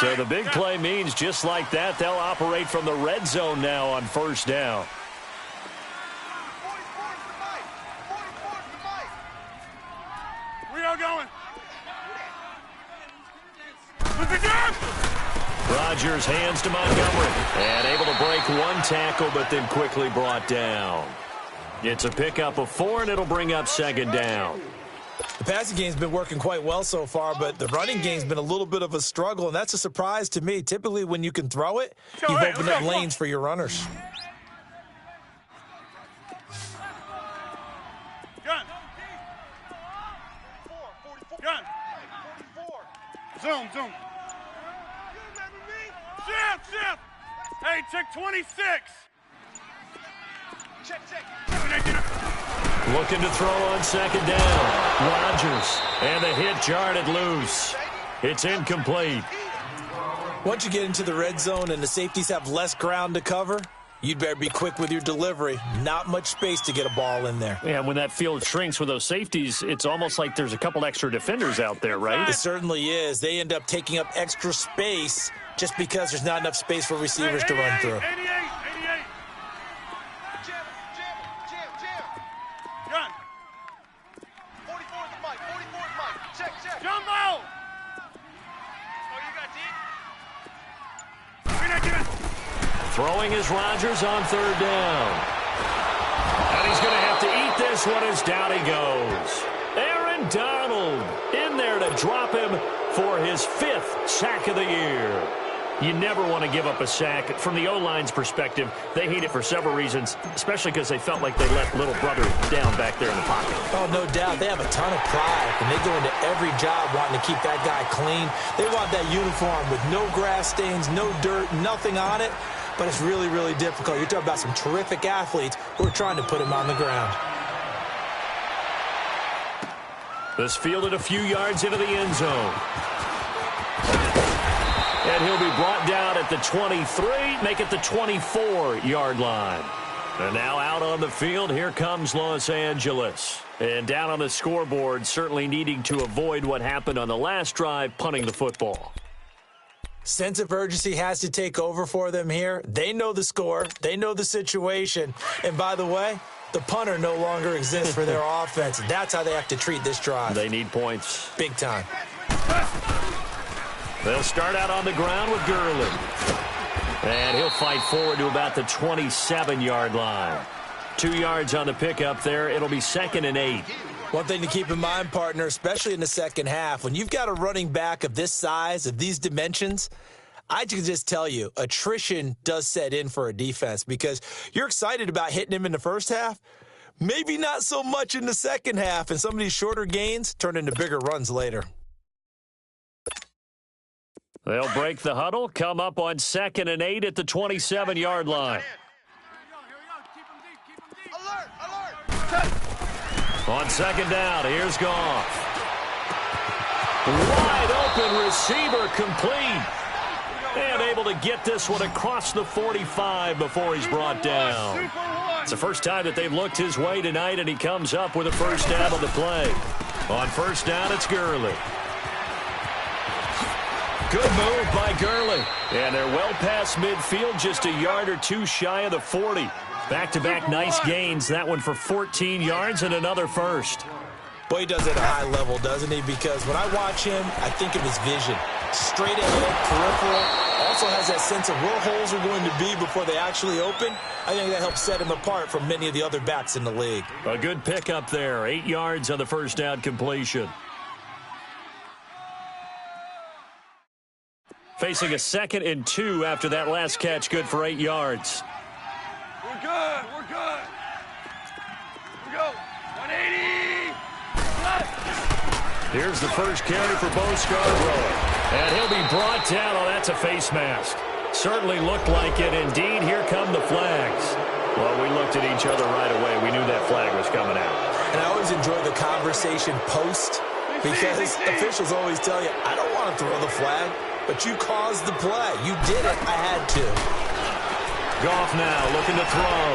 So the big play means just like that, they'll operate from the red zone now on first down. We are going. Rodgers hands to Montgomery. And able to break one tackle, but then quickly brought down. It's a pickup of 4, and it'll bring up second down. The passing game's been working quite well so far, but the running game's been a little bit of a struggle, and that's a surprise to me. Typically, when you can throw it, you've opened up lanes for your runners. Gun. Gun. Zoom. Shift. Hey, check 26. Check. Looking to throw on second down. Rodgers. And the hit jarred it loose. It's incomplete. Once you get into the red zone and the safeties have less ground to cover, you'd better be quick with your delivery. Not much space to get a ball in there. Yeah, when that field shrinks with those safeties, it's almost like there's a couple extra defenders out there, right? It certainly is. They end up taking up extra space just because there's not enough space for receivers to run through. 88. Gun. 44 is the mic. Check. Jumbo! Oh, you got deep? Throwing is Rodgers on third down. And he's going to have to eat this one as down he goes. Aaron Donald in there to drop him for his 5th sack of the year. You never want to give up a sack. From the O-line's perspective, they hate it for several reasons, especially because they felt like they let little brother down back there in the pocket. Oh, no doubt. They have a ton of pride, and they go into every job wanting to keep that guy clean. They want that uniform with no grass stains, no dirt, nothing on it. But it's really, really difficult. You're talking about some terrific athletes who are trying to put him on the ground. This fielded a few yards into the end zone. And he'll be brought down at the 23, make it the 24-yard line. And now out on the field, here comes Los Angeles. And down on the scoreboard, certainly needing to avoid what happened on the last drive, punting the football. Sense of urgency has to take over for them here. They know the score. They know the situation. And by the way, the punter no longer exists for their offense. That's how they have to treat this drive. They need points. Big time. They'll start out on the ground with Gurley. And he'll fight forward to about the 27-yard line. 2 yards on the pickup there. It'll be 2nd and 8. One thing to keep in mind, partner, especially in the second half, when you've got a running back of this size, of these dimensions, I can just tell you, attrition does set in for a defense because you're excited about hitting him in the first half. Maybe not so much in the second half, and some of these shorter gains turn into bigger runs later. They'll break the huddle, come up on 2nd and 8 at the 27-yard line. On second down, here's Goff. Wide open receiver complete. And able to get this one across the 45 before he's brought down. It's the first time that they've looked his way tonight, and he comes up with a first down on the play. On first down, it's Gurley. Good move by Gurley. And they're well past midfield, just a yard or two shy of the 40. Back-to-back nice gains. That one for 14 yards and another first. Boy, he does it at a high level, doesn't he? Because when I watch him, I think of his vision. Straight ahead, peripheral. Also has that sense of where holes are going to be before they actually open. I think that helps set him apart from many of the other backs in the league. A good pickup there. 8 yards on the first down completion. Facing a 2nd and 2 after that last catch, good for 8 yards. We're good. Here we go. 180. Here's the first carry for Bo Scarborough. And he'll be brought down. Oh, that's a face mask. Certainly looked like it. Indeed, here come the flags. Well, we looked at each other right away. We knew that flag was coming out. And I always enjoy the conversation post because officials always tell you, I don't want to throw the flag. But you caused the play. You did it. I had to. Goff now looking to throw.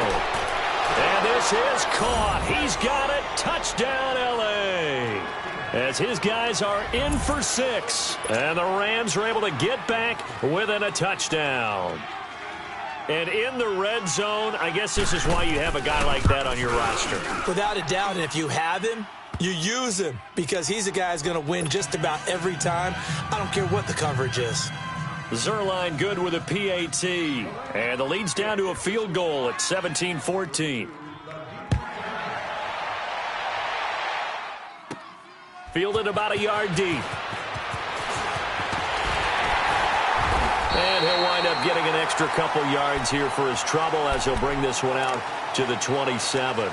And this is caught. He's got it. Touchdown, L.A. as his guys are in for 6. And the Rams are able to get back within a touchdown. And in the red zone, I guess this is why you have a guy like that on your roster. Without a doubt, and if you have him, you use him because he's a guy who's going to win just about every time. I don't care what the coverage is. Zerline good with a PAT. And the lead's down to a field goal at 17-14. Fielded about a yard deep. And he'll wind up getting an extra couple yards here for his trouble as he'll bring this one out to the 27.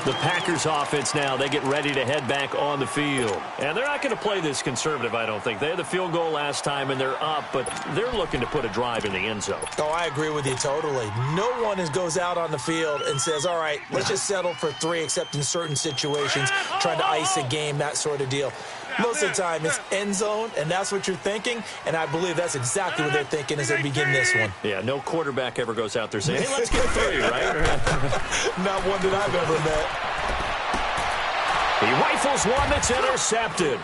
The Packers offense now, they get ready to head back on the field. And they're not going to play this conservative, I don't think. They had the field goal last time, and they're up, but they're looking to put a drive in the end zone. Oh, I agree with you totally. No one goes out on the field and says, all right, let's just settle for 3, except in certain situations, trying to ice a game, that sort of deal. Most of the time, it's end zone, and that's what you're thinking, and I believe that's exactly what they're thinking as they begin this one. Yeah, no quarterback ever goes out there saying, hey, let's get 3, right? Not one that I've ever met. He rifles one that's intercepted.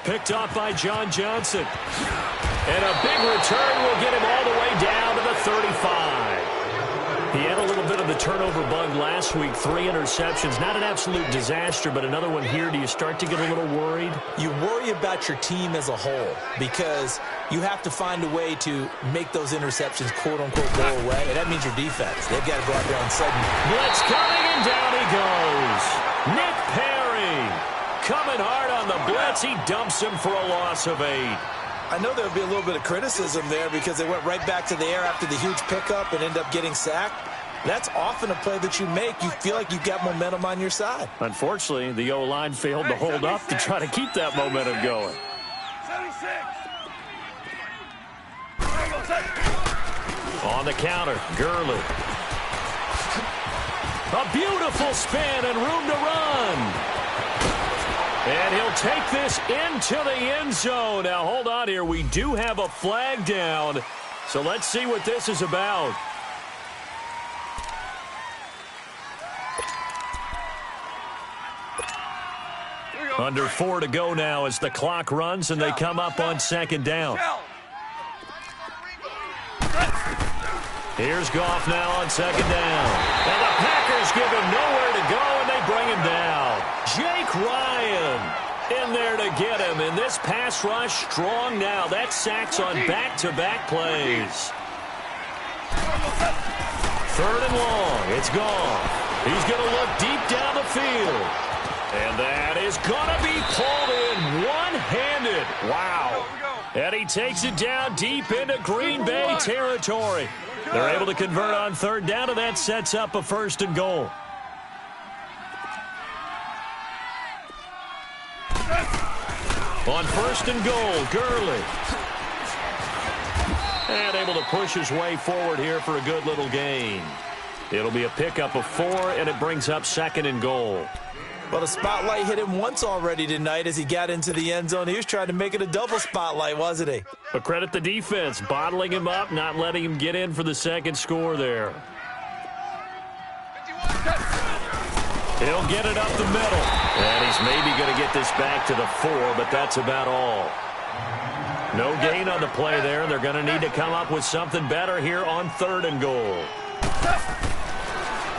Picked off by John Johnson. And a big return will get him all the way down to the 35. He had a little bit of the turnover bug last week, 3 interceptions. Not an absolute disaster, but another one here. Do you start to get a little worried? You worry about your team as a whole because you have to find a way to make those interceptions, quote-unquote, go away. And that means your defense. They've got to go out there and sudden. Blitz coming, and down he goes. Nick Perry coming hard on the blitz. He dumps him for a loss of 8. I know there'll be a little bit of criticism there because they went right back to the air after the huge pickup and end up getting sacked. That's often a play that you make. You feel like you've got momentum on your side. Unfortunately, the O-line failed to hold up to try to keep that momentum going. 76. On the counter, Gurley. A beautiful spin and room to run. And he'll take this into the end zone. Now, hold on here. We do have a flag down. So let's see what this is about. Under 4 to go now as the clock runs and they come up on 2nd down. Here's Goff now on 2nd down. And the Packers give him nowhere to go, and they bring him down. Jake Ryan in there to get him. And this pass rush strong now. That's sacks on back-to-back plays. 3rd and long. It's Goff. He's going to look deep down the field. And that is going to be pulled in one-handed. Wow. And he takes it down deep into Green Bay territory. They're able to convert on 3rd down, and that sets up a 1st and goal. On 1st and goal, Gurley. And able to push his way forward here for a good little gain. It'll be a pickup of 4, and it brings up 2nd and goal. Well, the spotlight hit him once already tonight as he got into the end zone. He was trying to make it a double spotlight, wasn't he? But credit the defense, bottling him up, not letting him get in for the 2nd score there. He'll get it up the middle. And he's maybe going to get this back to the 4, but that's about all. No gain on the play there. They're going to need to come up with something better here on 3rd and goal.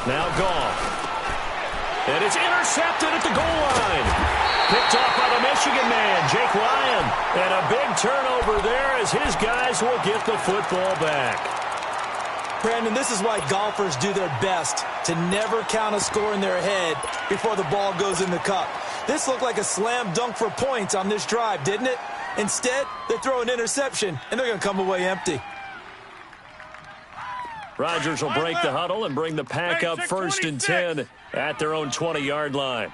Now Goff. And it's intercepted at the goal line. Picked off by the Michigan man, Jake Ryan. And a big turnover there as his guys will get the football back. Brandon, this is why golfers do their best to never count a score in their head before the ball goes in the cup. This looked like a slam dunk for points on this drive, didn't it? Instead, they throw an interception, and they're going to come away empty. Rodgers will break the huddle and bring the pack up 1st and 10 at their own 20-yard line.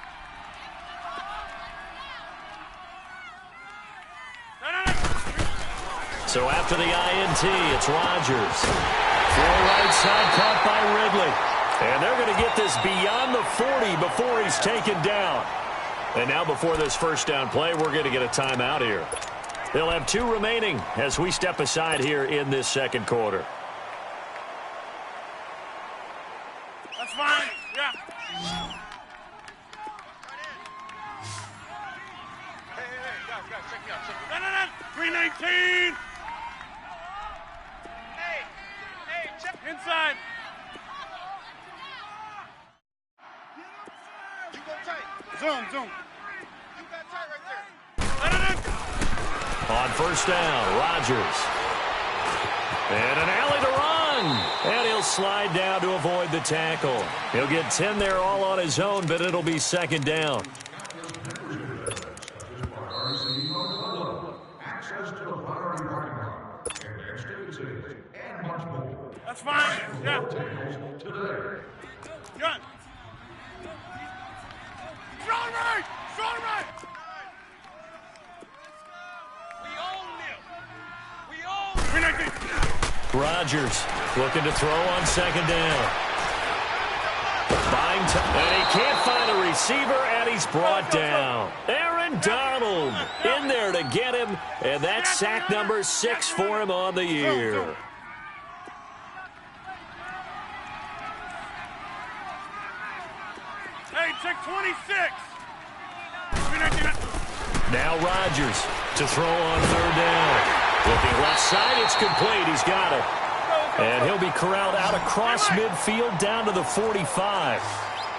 So after the INT, it's Rodgers. Throw right side caught by Ridley. And they're going to get this beyond the 40 before he's taken down. And now before this 1st down play, we're going to get a timeout here. They'll have 2 remaining as we step aside here in this 2nd quarter. That's fine. Yeah. No. 319. Hey, check. Inside. You go tight. Zoom. You got tight right there. On first down, Rodgers. And an alley to run. And he'll slide down to avoid the tackle. He'll get 10 there all on his own, but it'll be second down. That's fine. Yeah. Gun. Strong right. We own 319. Rodgers looking to throw on second down. And he can't find a receiver, and he's brought down. Aaron Donald in there to get him, and that's sack number 6 for him on the year. Hey, check 26. Now Rodgers to throw on third down. Looking left side, it's complete. He's got it. And he'll be corralled out across midfield down to the 45.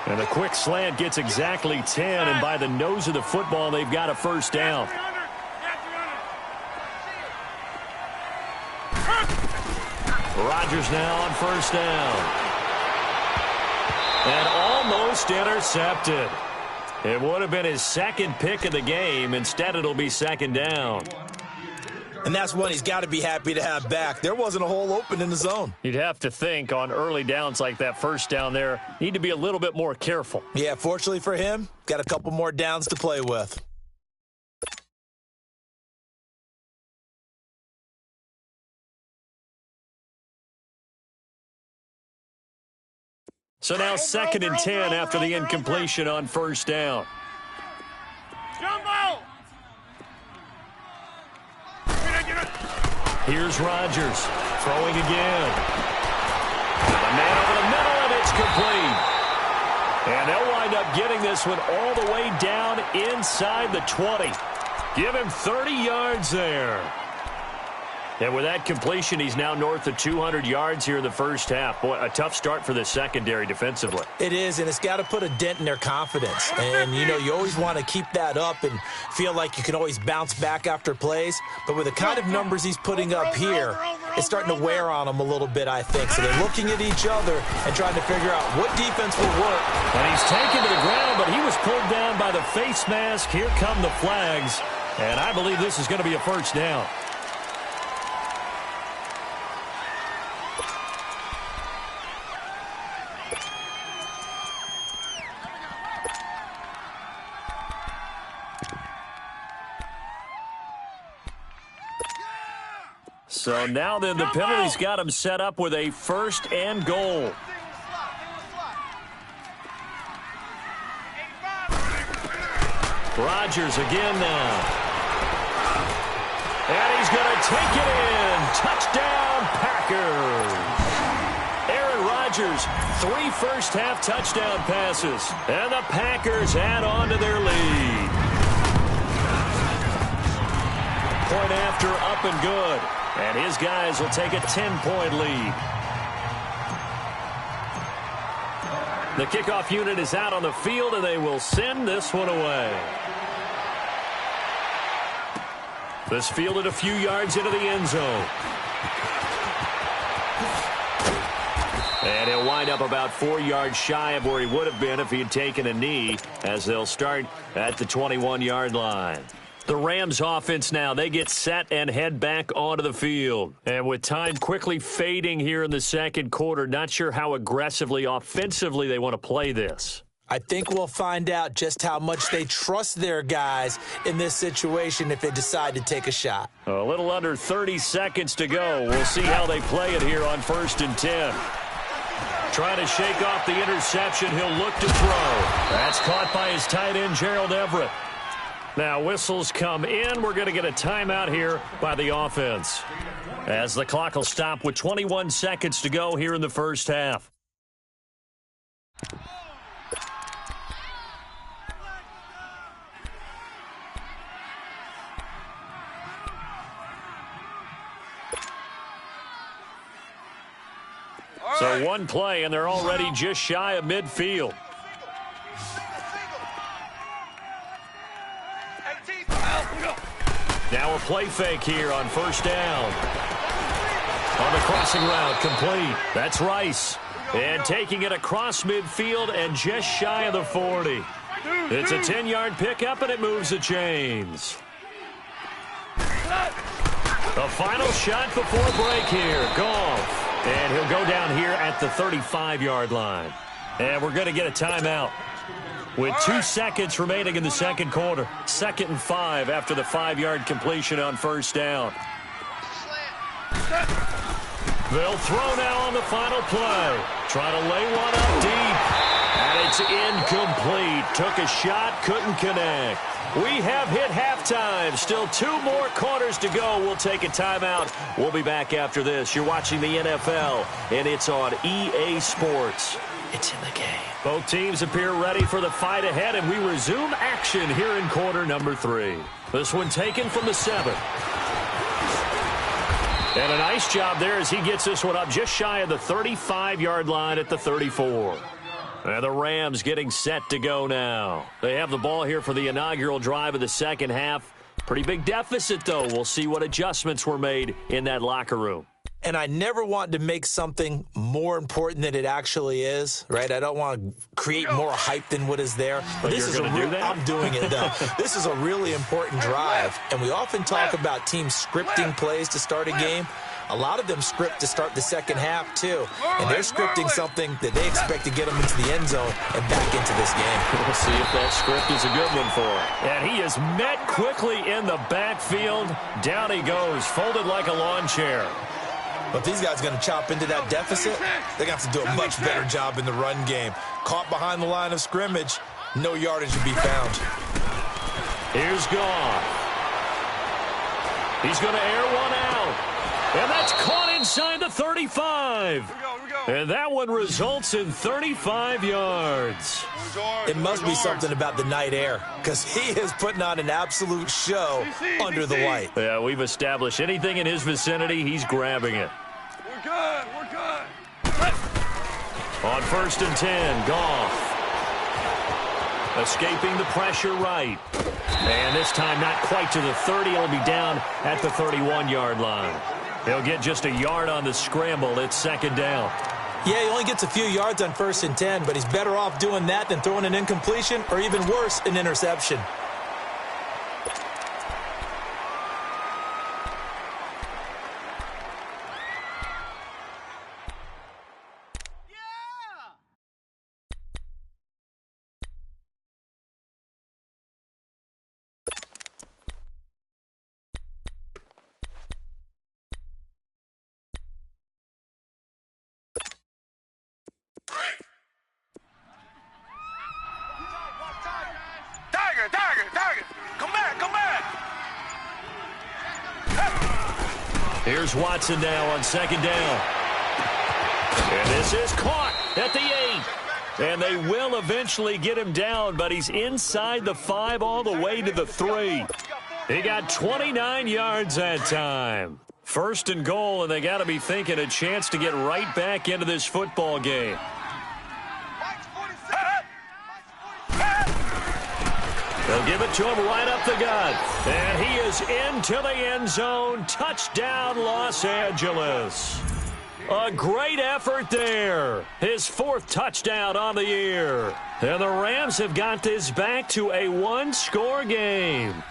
And a quick slant gets exactly 10, and by the nose of the football, they've got a first down. Rodgers now on first down. And almost intercepted. It would have been his second pick of the game. Instead, it'll be second down. And that's one he's got to be happy to have back. There wasn't a hole open in the zone. You'd have to think on early downs like that first down there, need to be a little bit more careful. Yeah, fortunately for him, got a couple more downs to play with. So now second and 10 after the incompletion on first down. Jumbo! Here's Rodgers throwing again. The man over the middle, and it's complete. And they'll wind up getting this one all the way down inside the 20. Give him 30 yards there. And with that completion, he's now north of 200 yards here in the first half. Boy, a tough start for the secondary defensively. It is, and it's got to put a dent in their confidence. And, you know, you always want to keep that up and feel like you can always bounce back after plays. But with the kind of numbers he's putting up here, it's starting to wear on them a little bit, I think. So they're looking at each other and trying to figure out what defense will work. And he's taken to the ground, but he was pulled down by the face mask. Here come the flags. And I believe this is going to be a first down. So now then, the penalty's got him set up with a first and goal. Rodgers again now. And he's going to take it in. Touchdown, Packers. Aaron Rodgers, 3 first-half touchdown passes. And the Packers add on to their lead. Point after, up and good. And his guys will take a 10-point lead. The kickoff unit is out on the field, and they will send this one away. This fielded a few yards into the end zone. And he'll wind up about 4 yards shy of where he would have been if he had taken a knee, as they'll start at the 21-yard line. The Rams offense now, they get set and head back onto the field. And with time quickly fading here in the second quarter, not sure how aggressively, offensively they want to play this. I think we'll find out just how much they trust their guys in this situation if they decide to take a shot. A little under 30 seconds to go. We'll see how they play it here on 1st and 10. Trying to shake off the interception. He'll look to throw. That's caught by his tight end, Gerald Everett. Now whistles come in. We're going to get a timeout here by the offense, as the clock will stop with 21 seconds to go here in the first half. So one play, and they're already just shy of midfield. Now a play fake here on first down. On the crossing route, complete. That's Rice. And taking it across midfield and just shy of the 40. It's a 10-yard pickup, and it moves the chains. The final shot before break here. Goff. And he'll go down here at the 35-yard line. And we're going to get a timeout. With 2 seconds remaining in the second quarter. 2nd and 5 after the 5-yard completion on first down. They'll throw now on the final play. Trying to lay one up deep. And it's incomplete. Took a shot, couldn't connect. We have hit halftime. Still 2 more quarters to go. We'll take a timeout. We'll be back after this. You're watching the NFL, and it's on EA Sports. It's in the game. Both teams appear ready for the fight ahead, and we resume action here in quarter number 3. This one taken from the 7. And a nice job there as he gets this one up just shy of the 35-yard line at the 34. And the Rams getting set to go now. They have the ball here for the inaugural drive of the second half. Pretty big deficit, though. We'll see what adjustments were made in that locker room. And I never want to make something more important than it actually is, right? I don't want to create more hype than what is there. But this is I'm doing it, though. This is a really important drive. And we often talk about teams scripting plays to start a game. A lot of them script to start the second half, too. And they're scripting something that they expect to get them into the end zone and back into this game. We'll see if that script is a good one for him. And he is met quickly in the backfield. Down he goes, folded like a lawn chair. But these guys are going to chop into that deficit. They're going to have to do a much better job in the run game. Caught behind the line of scrimmage, no yardage to be found. Here's Goff. He's going to air one out. And that's caught inside the 35. And that one results in 35 yards. It must be something about the night air, because he is putting on an absolute show under the light. Yeah, we've established anything in his vicinity, he's grabbing it. We're good. We're good. On 1st and 10, Goff. Escaping the pressure right. And this time not quite to the 30. It'll be down at the 31-yard line. He'll get just a yard on the scramble. It's 2nd down. Yeah, he only gets a few yards on 1st and 10, but he's better off doing that than throwing an incompletion or even worse, an interception. Tiger. Come back. Here's Watson now on 2nd down. And this is caught at the 8. And they will eventually get him down, but he's inside the 5 all the way to the 3. He got 29 yards that time. 1st and goal, and they got to be thinking a chance to get right back into this football game. They'll give it to him right up the gut. And he is into the end zone. Touchdown, Los Angeles. A great effort there. His 4th touchdown on the year. And the Rams have got this back to a 1-score game.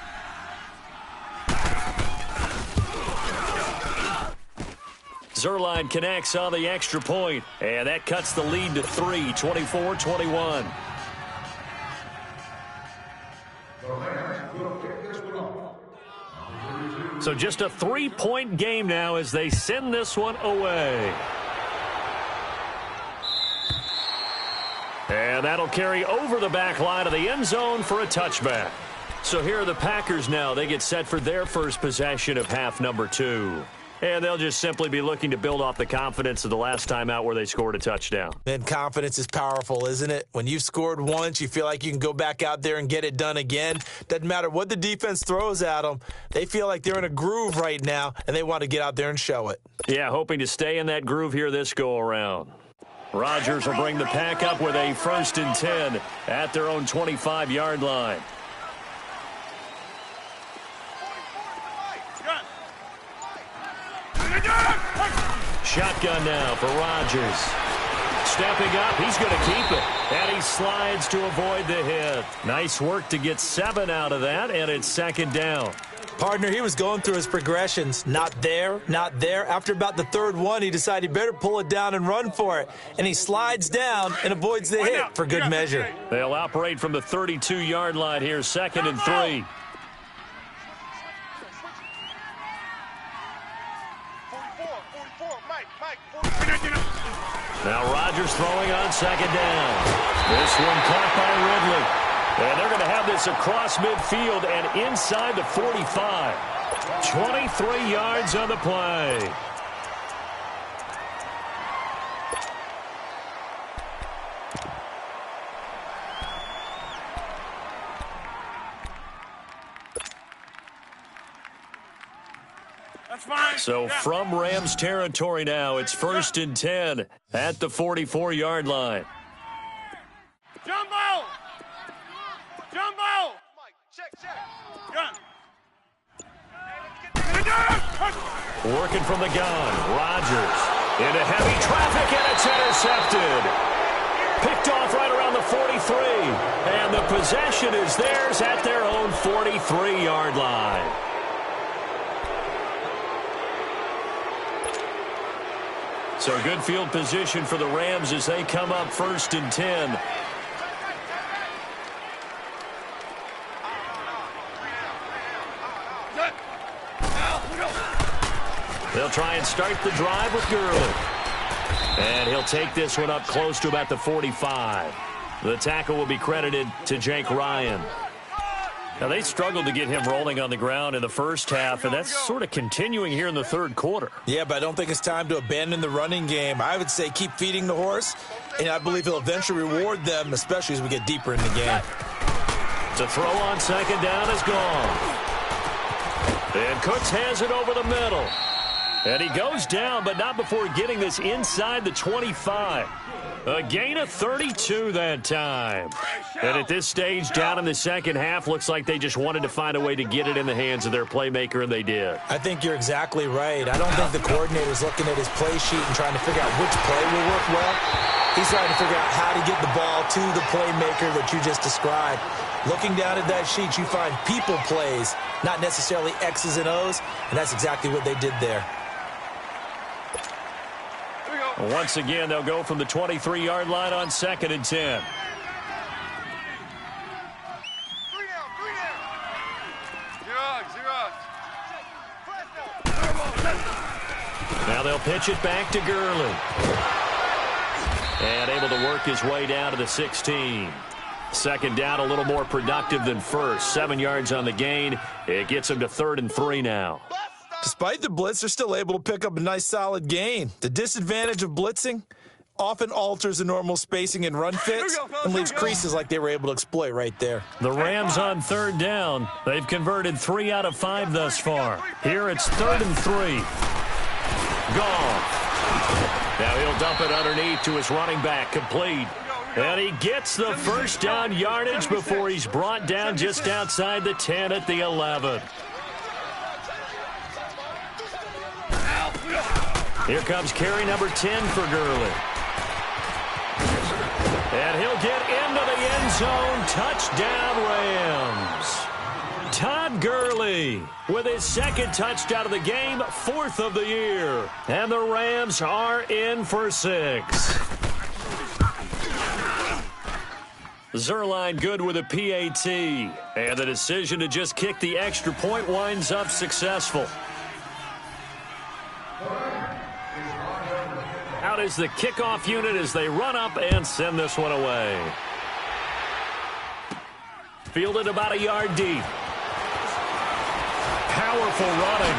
Zerline connects on the extra point. And that cuts the lead to 3, 24-21. So just a 3-point game now as they send this one away. And that'll carry over the back line of the end zone for a touchback. So here are the Packers now. They get set for their first possession of half number 2. And they'll just simply be looking to build off the confidence of the last time out where they scored a touchdown. And confidence is powerful, isn't it? When you've scored once, you feel like you can go back out there and get it done again. Doesn't matter what the defense throws at them. They feel like they're in a groove right now, and they want to get out there and show it. Yeah, hoping to stay in that groove here this go-around. Rodgers will bring the pack up with a 1st and 10 at their own 25-yard line. Shotgun now for Rodgers. Stepping up, he's going to keep it. And he slides to avoid the hit. Nice work to get 7 out of that, and it's 2nd down. Partner, he was going through his progressions. Not there, not there. After about the 3rd one, he decided he better pull it down and run for it. And he slides down and avoids the hit for good measure. They'll operate from the 32-yard line here, 2nd and 3. Now Rodgers throwing on 2nd down. This one caught by Ridley. And they're going to have this across midfield and inside the 45. 23 yards on the play. So from Rams territory now, it's 1st and 10 at the 44-yard line. Jumbo! Jumbo! Check. Gun. Working from the gun. Rodgers into heavy traffic, and it's intercepted. Picked off right around the 43. And the possession is theirs at their own 43-yard line. So good field position for the Rams as they come up 1st and 10. They'll try and start the drive with Gurley. And he'll take this one up close to about the 45. The tackle will be credited to Jake Ryan. Now, they struggled to get him rolling on the ground in the first half, and that's sort of continuing here in the 3rd quarter. Yeah, but I don't think it's time to abandon the running game. I would say keep feeding the horse, and I believe he'll eventually reward them, especially as we get deeper in the game. To throw on 2nd down is gone. And Cooks has it over the middle. And he goes down, but not before getting this inside the 25. A gain of 32 that time. And at this stage, down in the second half, looks like they just wanted to find a way to get it in the hands of their playmaker, and they did. I think you're exactly right. I don't think the coordinator's looking at his play sheet and trying to figure out which play will work well. He's trying to figure out how to get the ball to the playmaker that you just described. Looking down at that sheet, you find people plays, not necessarily X's and O's, and that's exactly what they did there. Once again, they'll go from the 23-yard line on 2nd and 10. Now they'll pitch it back to Gurley. And able to work his way down to the 16. 2nd down, a little more productive than first. 7 yards on the gain. It gets him to 3rd and 3 now. Despite the blitz, they're still able to pick up a nice solid gain. The disadvantage of blitzing often alters the normal spacing and run fits and leaves creases like they were able to exploit right there. The Rams on 3rd down. They've converted 3 out of 5 thus far. Here it's 3rd and 3. Gone. Now he'll dump it underneath to his running back, complete. And he gets the 1st down yardage before he's brought down just outside the 10 at the 11. Here comes carry number 10 for Gurley. And he'll get into the end zone. Touchdown, Rams. Todd Gurley with his 2nd touchdown of the game, 4th of the year. And the Rams are in for 6. Zerline good with a PAT. And the decision to just kick the extra point winds up successful. Out is the kickoff unit as they run up and send this one away. Fielded about a yard deep. Powerful running.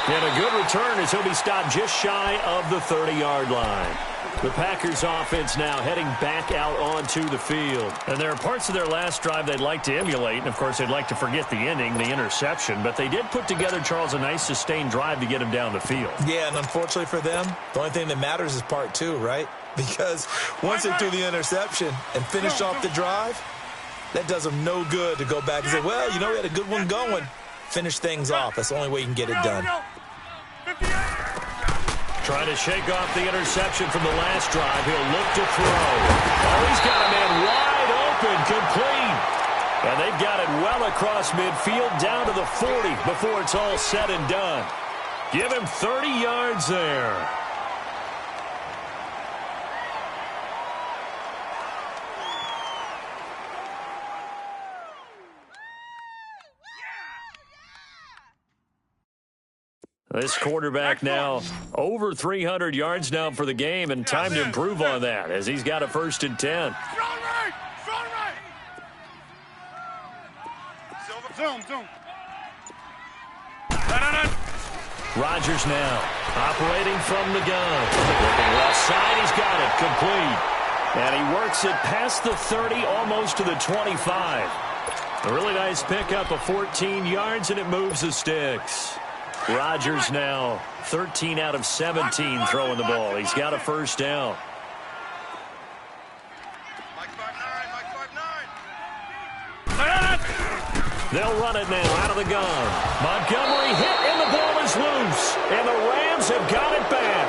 And a good return as he'll be stopped just shy of the 30-yard line. The Packers offense now heading back out onto the field. And there are parts of their last drive they'd like to emulate. And, of course, they'd like to forget the ending, the interception. But they did put together, Charles, a nice sustained drive to get him down the field. Yeah, and unfortunately for them, the only thing that matters is part 2, right? because once they threw the interception and finished off the drive, that does them no good to go back and say, well, you know, we had a good one going. Finish things off. That's the only way you can get it done. Trying to shake off the interception from the last drive. He'll look to throw. Oh, he's got a man wide open, complete. And they've got it well across midfield down to the 40 before it's all said and done. Give him 30 yards there. This quarterback now over 300 yards now for the game, and time to improve on that as he's got a 1st and 10. Zoom. Rodgers now operating from the gun. Looking left side, he's got it complete. And he works it past the 30, almost to the 25. A really nice pickup of 14 yards, and it moves the sticks. Rodgers now 13 out of 17 throwing the ball. He's got a 1st down. They'll run it now out of the gun. Montgomery hit, and the ball is loose. And the Rams have got it back.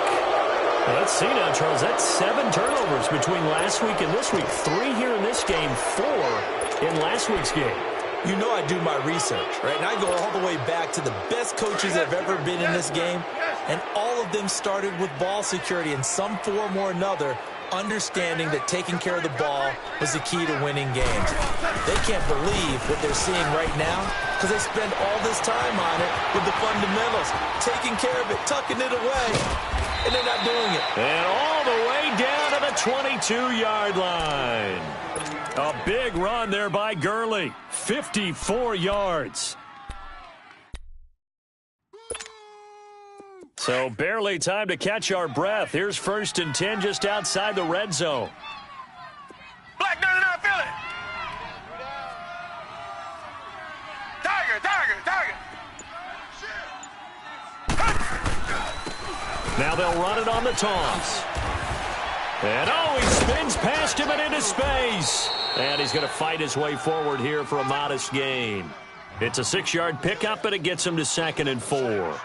Let's see now, Charles. That's 7 turnovers between last week and this week. 3 here in this game, 4 in last week's game. You know I do my research, right? And I go all the way back to the best coaches that have ever been in this game, and all of them started with ball security in some form or another, understanding that taking care of the ball was the key to winning games. They can't believe what they're seeing right now because they spend all this time on it with the fundamentals, taking care of it, tucking it away, and they're not doing it. And all the way down to the 22-yard line. A big run there by Gurley. 54 yards. So barely time to catch our breath. Here's 1st and 10 just outside the red zone. Black 99, feel it. Tiger. Now they'll run it on the toss. And he spins past him and into space. And he's going to fight his way forward here for a modest gain. It's a 6-yard pickup, but it gets him to 2nd and 4.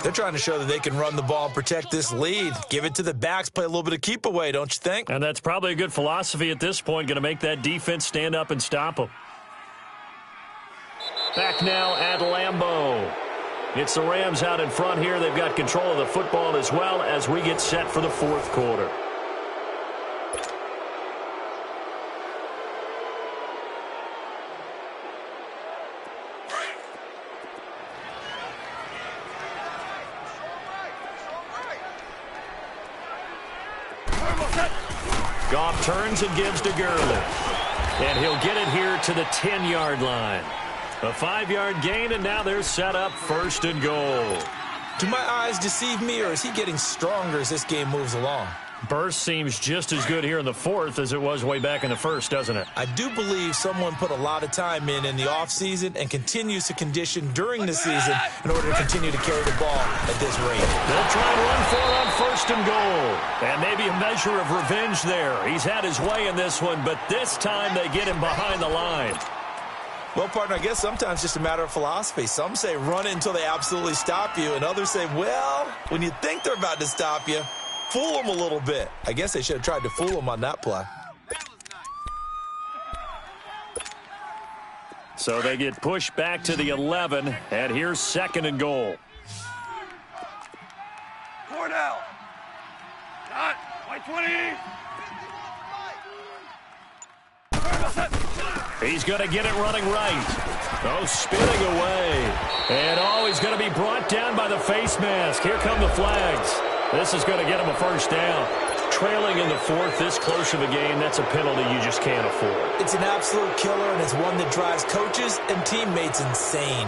They're trying to show that they can run the ball and protect this lead. Give it to the backs, play a little bit of keep away, don't you think? And that's probably a good philosophy at this point, going to make that defense stand up and stop them. Back now at Lambeau. It's the Rams out in front here. They've got control of the football as well as we get set for the 4th quarter. Goff turns and gives to Gurley. And he'll get it here to the 10-yard line. A 5-yard gain, and now they're set up 1st and goal. Do my eyes deceive me, or is he getting stronger as this game moves along? Burst seems just as good here in the 4th as it was way back in the 1st, doesn't it? I do believe someone put a lot of time in the offseason and continues to condition during the season in order to continue to carry the ball at this rate. They'll try and run for it on 1st and goal. And maybe a measure of revenge there. He's had his way in this one, but this time they get him behind the line. Well, partner, I guess sometimes it's just a matter of philosophy. Some say run it until they absolutely stop you, and others say, well, when you think they're about to stop you, fool them a little bit. I guess they should have tried to fool them on that play. So they get pushed back to the 11, and here's 2nd and goal. Cordell. Got white 20. He's going to get it running right. Oh, spinning away. And he's going to be brought down by the face mask. Here come the flags. This is going to get him a 1st down. Trailing in the 4th, this close of a game, that's a penalty you just can't afford. It's an absolute killer, and it's one that drives coaches and teammates insane.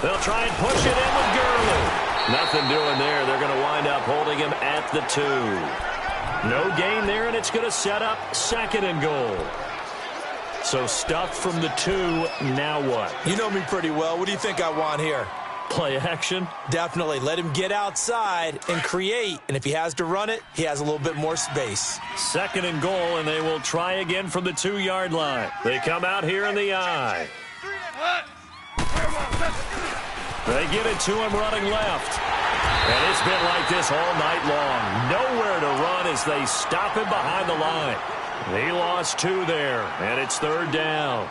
They'll try and push it in with Gurley. Nothing doing there. They're going to wind up holding him at the 2. No gain there, and it's going to set up 2nd and goal. So stuffed from the 2, now what? You know me pretty well. What do you think I want here? Play action? Definitely. Let him get outside and create. And if he has to run it, he has a little bit more space. 2nd and goal, and they will try again from the 2-yard line. They come out here in the I. They get it to him running left. And it's been like this all night long. Nowhere to run as they stop him behind the line. He lost 2 there, and it's 3rd down.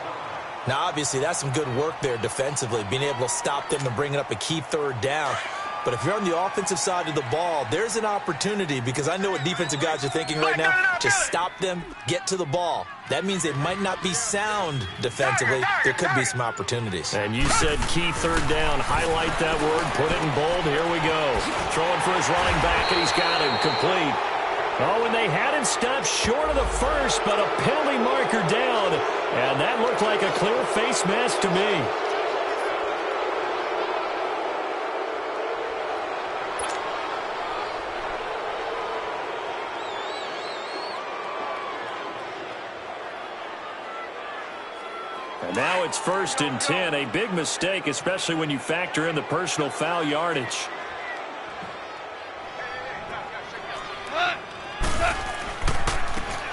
Now, obviously, that's some good work there defensively, being able to stop them and bringing up a key 3rd down. But if you're on the offensive side of the ball, there's an opportunity, because I know what defensive guys are thinking right now. Just stop them, get to the ball. That means they might not be sound defensively. There could be some opportunities. And you said key 3rd down. Highlight that word. Put it in bold. Here we go. Throwing for his running back, and he's got him complete. Oh, and they had him stopped short of the first, but a penalty marker down. And that looked like a clear face mask to me. And now it's 1st and 10. A big mistake, especially when you factor in the personal foul yardage.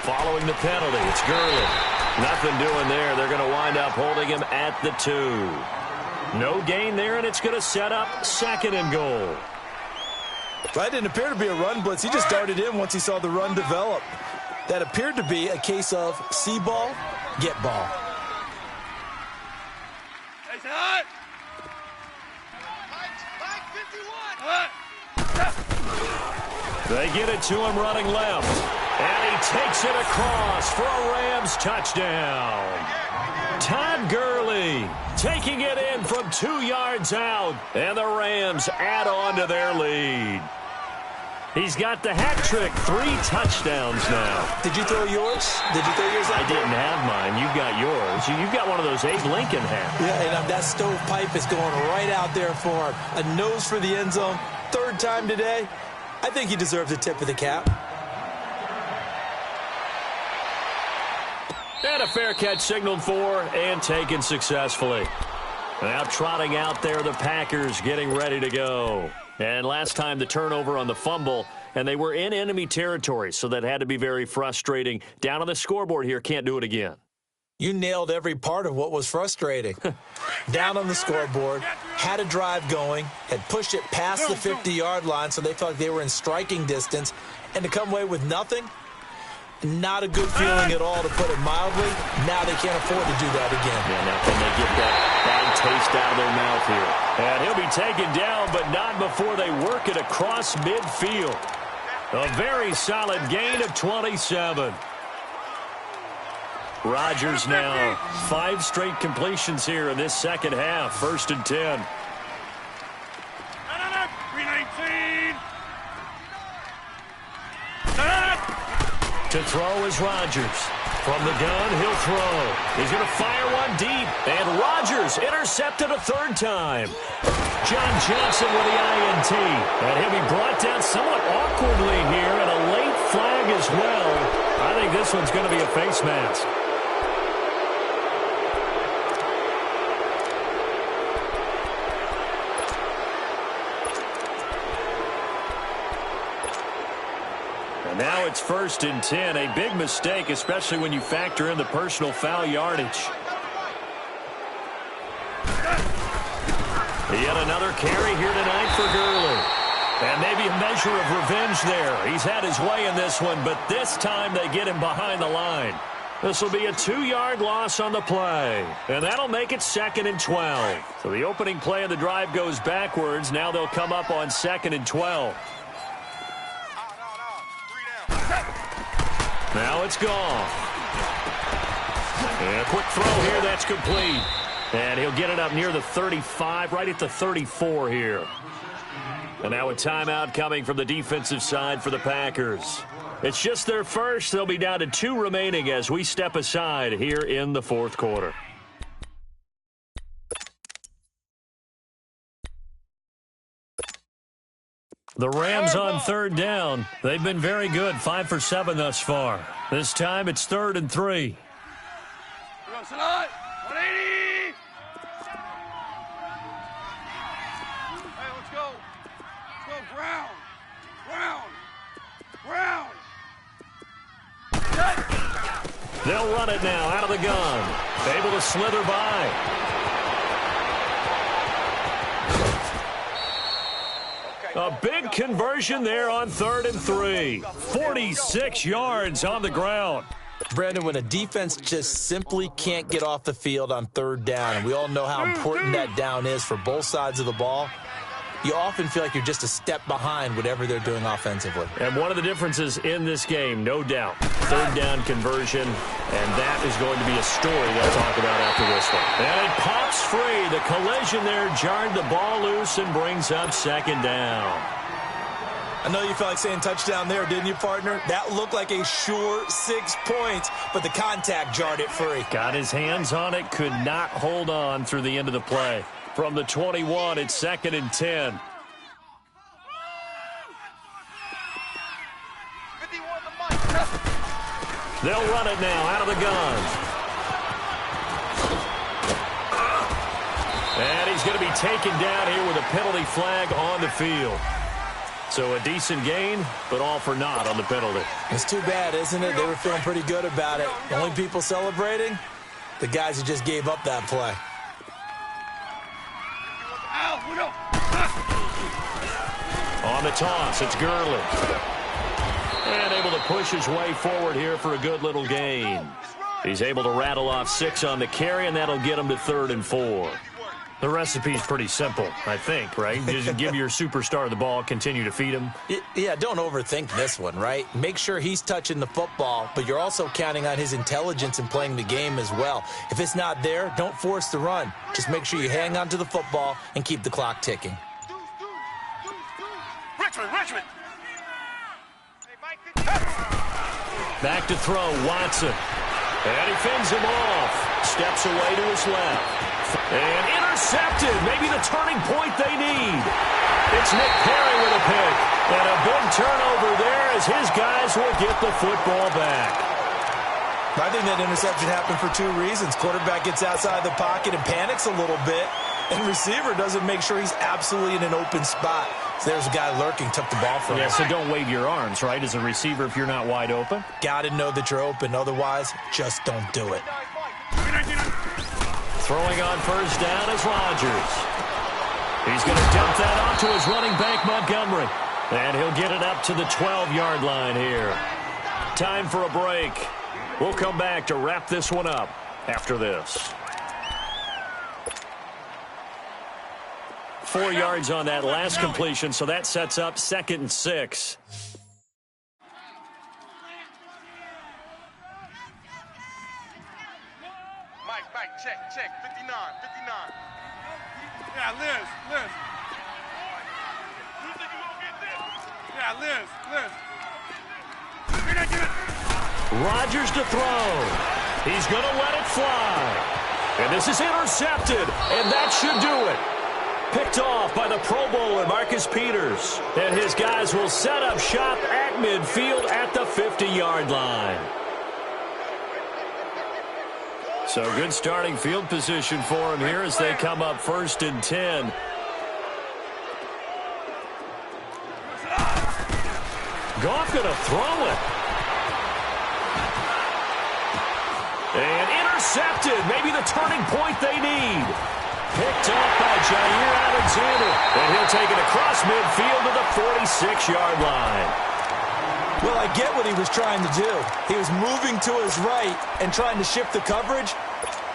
Following the penalty, it's Gurley. Nothing doing there. They're going to wind up holding him at the 2. No gain there, and it's going to set up 2nd and goal. That didn't appear to be a run blitz. He just darted in once he saw the run develop. That appeared to be a case of see ball, get ball. They get it to him running left. And he takes it across for a Rams touchdown. Todd Gurley taking it in from 2 yards out. And the Rams add on to their lead. He's got the hat trick. 3 touchdowns now. Did you throw yours? Did you throw yours out? I didn't have mine. You've got yours. You've got one of those Abe Lincoln hats. Yeah, and that stovepipe is going right out there for him. A nose for the end zone. 3rd time today. I think he deserves a tip of the cap. And a fair catch signaled for and taken successfully. Now trotting out there, the Packers getting ready to go. And last time the turnover on the fumble, and they were in enemy territory, so that had to be very frustrating. Down on the scoreboard here, can't do it again. You nailed every part of what was frustrating. Down on the scoreboard, had a drive going, had pushed it past the 50-yard line, so they felt like they were in striking distance, and to come away with nothing, not a good feeling at all, to put it mildly. Now they can't afford to do that again. Yeah, now can they get that bad taste out of their mouth here? And he'll be taken down, but not before they work it across midfield. A very solid gain of 27. Rodgers now 5 straight completions here in this 2nd half. 1st and 10. 319. To throw is Rodgers. From the gun, he'll throw. He's going to fire one deep. And Rodgers intercepted a 3rd time. John Johnson with the INT. And he'll be brought down somewhat awkwardly here, and a late flag as well. I think this one's going to be a face mask. Now it's 1st and 10. A big mistake, especially when you factor in the personal foul yardage. Yet another carry here tonight for Gurley. And maybe a measure of revenge there. He's had his way in this one, but this time they get him behind the line. This will be a 2-yard loss on the play. And that'll make it 2nd and 12. So the opening play of the drive goes backwards. Now they'll come up on 2nd and 12. Now it's gone. And a quick throw here, that's complete. And he'll get it up near the 35, right at the 34 here. And now a timeout coming from the defensive side for the Packers. It's just their first. They'll be down to 2 remaining as we step aside here in the 4th quarter. The Rams on 3rd down. They've been very good, 5 for 7 thus far. This time it's 3rd and 3. 180. They'll run it now out of the gun. Able to slither by. A big conversion there on 3rd and 3. 46 yards on the ground. Brandon, when a defense just simply can't get off the field on 3rd down, and we all know how important that down is for both sides of the ball, you often feel like you're just a step behind whatever they're doing offensively. And one of the differences in this game, no doubt, 3rd down conversion, and that is going to be a story they'll talk about after this one. And it pops free. The collision there jarred the ball loose and brings up 2nd down. I know you felt like saying touchdown there, didn't you, partner? That looked like a sure 6 points, but the contact jarred it free. Got his hands on it, could not hold on through the end of the play. From the 21, it's 2nd and 10. They'll run it now out of the gun. And he's going to be taken down here with a penalty flag on the field. So a decent gain, but all for naught on the penalty. It's too bad, isn't it? They were feeling pretty good about it. The only people celebrating, the guys who just gave up that play. On the toss, it's Gurley. And able to push his way forward here for a good little gain. He's able to rattle off 6 on the carry, and that'll get him to 3rd and 4. The recipe's pretty simple, I think, right? Just give your superstar the ball, continue to feed him. Yeah, don't overthink this one, right? Make sure he's touching the football, but you're also counting on his intelligence in playing the game as well. If it's not there, don't force the run. Just make sure you hang on to the football and keep the clock ticking. Richmond. Back to throw, Watson. And he fends him off. Steps away to his left. And intercepted. Maybe the turning point they need. It's Nick Perry with a pick. And a big turnover there as his guys will get the football back. I think that interception happened for 2 reasons. Quarterback gets outside the pocket and panics a little bit. And receiver doesn't make sure he's absolutely in an open spot. So there's a guy lurking, took the ball from him. Yeah, so don't wave your arms, right, as a receiver if you're not wide open. Got to know that you're open. Otherwise, just don't do it. Throwing on 1st down is Rodgers. He's going to dump that off to his running back, Montgomery. And he'll get it up to the 12-yard line here. Time for a break. We'll come back to wrap this one up after this. 4 yards on that last completion, so that sets up 2nd and 6. Mike, check, 59. Yeah, Liz. You think you gonna get this? Yeah, Liz. Rodgers to throw. He's going to let it fly. And this is intercepted, and that should do it. Picked off by the Pro Bowler, Marcus Peters. And his guys will set up shop at midfield at the 50-yard line. So good starting field position for him here as they come up 1st and 10. Goff going to throw it. And intercepted. Maybe the turning point they need. Picked up by Jair Alexander. And he'll take it across midfield to the 46-yard line. Well, I get what he was trying to do. He was moving to his right and trying to shift the coverage,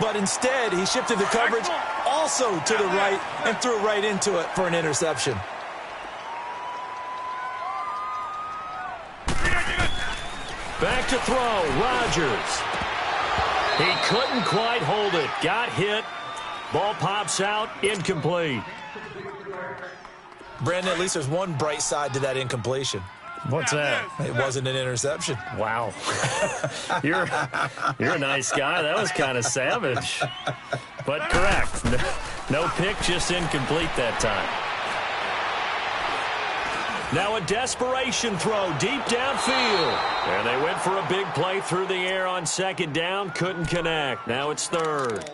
but instead he shifted the coverage also to the right and threw right into it for an interception. Back to throw, Rodgers. He couldn't quite hold it. Got hit. Ball pops out, incomplete. Brandon, at least there's one bright side to that incompletion. What's that? It wasn't an interception. Wow. You're a nice guy. That was kind of savage. But correct. No pick, just incomplete that time. Now a desperation throw deep downfield. And they went for a big play through the air on 2nd down. Couldn't connect. Now it's 3rd.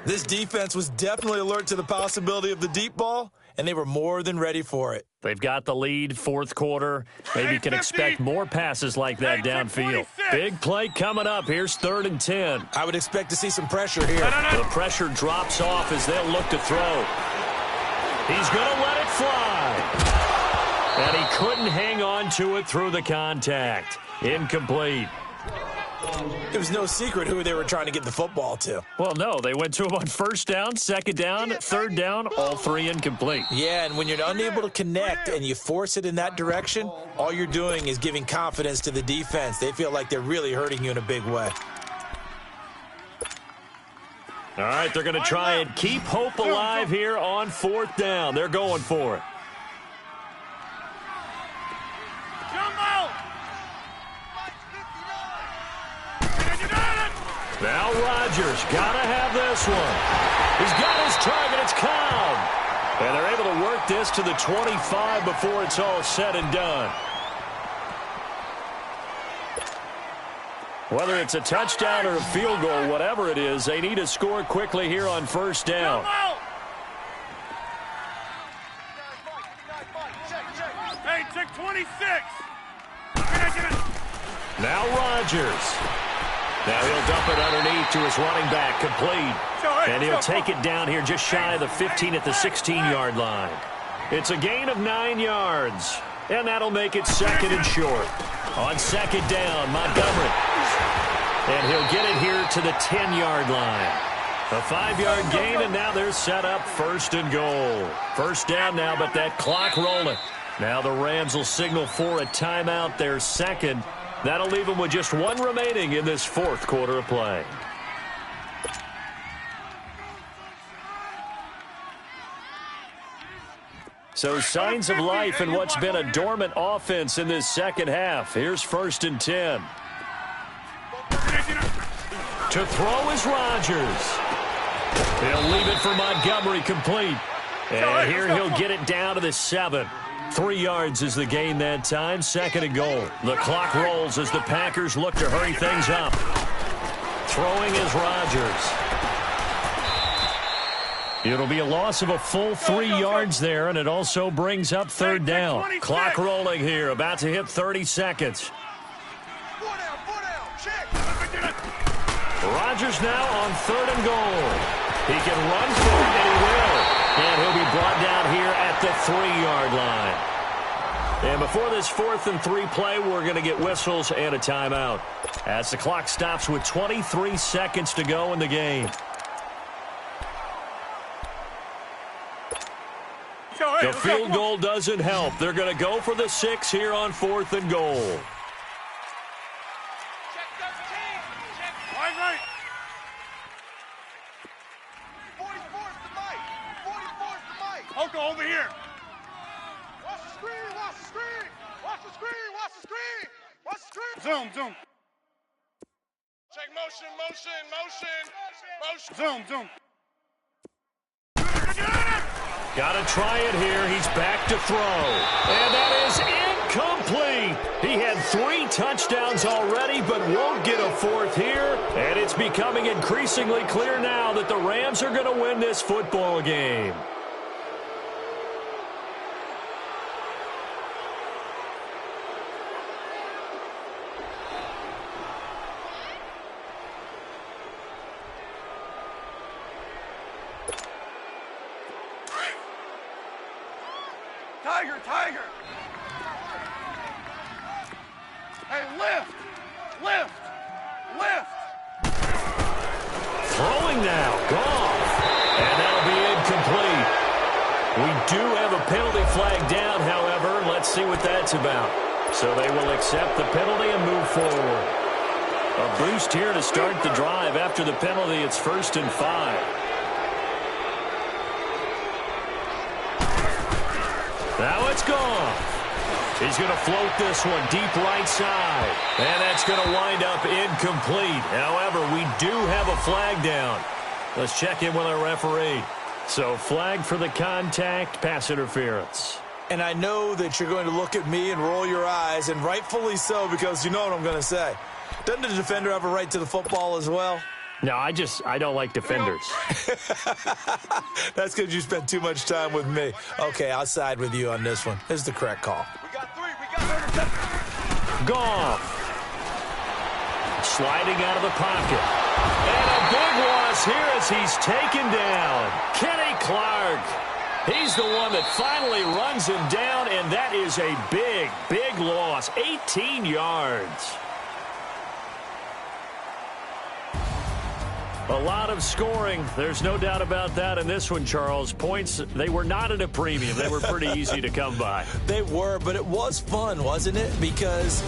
This defense was definitely alert to the possibility of the deep ball, and they were more than ready for it. They've got the lead, fourth quarter. Maybe can expect more passes like that downfield. Big play coming up. Here's 3rd and 10. I would expect to see some pressure here. The pressure drops off as they'll look to throw. He's going to let it fly. And he couldn't hang on to it through the contact. Incomplete. It was no secret who they were trying to get the football to. Well, no, they went to him on 1st down, 2nd down, 3rd down, all 3 incomplete. Yeah, and when you're unable to connect and you force it in that direction, all you're doing is giving confidence to the defense. They feel like they're really hurting you in a big way. All right, they're going to try and keep hope alive here on 4th down. They're going for it. Now Rodgers got to have this one. He's got his target. It's Cobb. And they're able to work this to the 25 before it's all said and done. Whether it's a touchdown or a field goal, whatever it is, they need to score quickly here on 1st down. Hey, check 26. Now Rodgers. Now he'll dump it underneath to his running back, complete. And he'll take it down here just shy of the 15 at the 16-yard line. It's a gain of 9 yards, and that'll make it 2nd and short. On 2nd down, Montgomery. And he'll get it here to the 10-yard line. A 5-yard gain, and now they're set up 1st and goal. 1st down now, but that clock rolling. Now the Rams will signal for a timeout, their 2nd. That'll leave them with just 1 remaining in this 4th quarter of play. So signs of life in what's been a dormant offense in this 2nd half. Here's 1st and 10. To throw is Rodgers. He'll leave it for Montgomery, complete. And here he'll get it down to the 7. 3 yards is the gain that time, 2nd and goal. The clock rolls as the Packers look to hurry things up. Throwing is Rodgers. It'll be a loss of a full 3 yards there, and it also brings up 3rd down. Clock rolling here, about to hit 30 seconds. Rodgers now on 3rd and goal. He can run for it, and he will. And he'll be brought down here at the 3-yard line. And before this 4th and 3 play, we're going to get whistles and a timeout as the clock stops with 23 seconds to go in the game. The field goal doesn't help. They're going to go for the 6 here on 4th and goal. Over here. Watch the screen, watch the screen. Watch the screen, watch the screen. Watch the screen. Zoom. Check motion. Zoom. Got to try it here. He's back to throw. And that is incomplete. He had 3 touchdowns already, but won't get a 4th here. And it's becoming increasingly clear now that the Rams are going to win this football game. Tiger. Hey, lift. Throwing now, Goff. And that'll be incomplete. We do have a penalty flag down, however. Let's see what that's about. So they will accept the penalty and move forward. A boost here to start the drive. After the penalty, it's 1st and 5. Now it's Goff. He's going to float this one deep right side. And that's going to wind up incomplete. However, we do have a flag down. Let's check in with our referee. So flag for the contact, pass interference. And I know that you're going to look at me and roll your eyes, and rightfully so, because you know what I'm going to say. Doesn't the defender have a right to the football as well? No, I don't like defenders. That's because you spent too much time with me. Okay, I'll side with you on this one. This is the correct call. We got 3. We got 30 seconds. Goff. Sliding out of the pocket. And a big loss here as he's taken down. Kenny Clark. He's the one that finally runs him down, and that is a big, big loss. 18 yards. A lot of scoring. There's no doubt about that in this one, Charles. Points, they were not at a premium. They were pretty easy to come by. They were, but it was fun, wasn't it? Because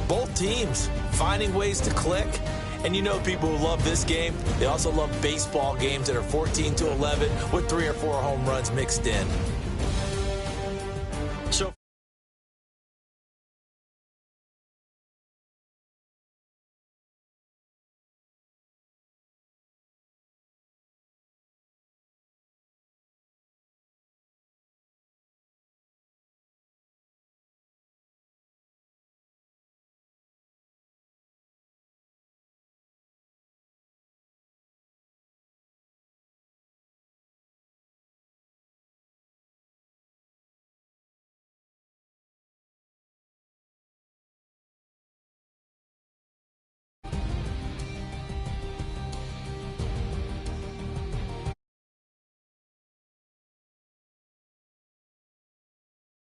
both teams finding ways to click. And you know people who love this game, they also love baseball games that are 14-11 with 3 or 4 home runs mixed in.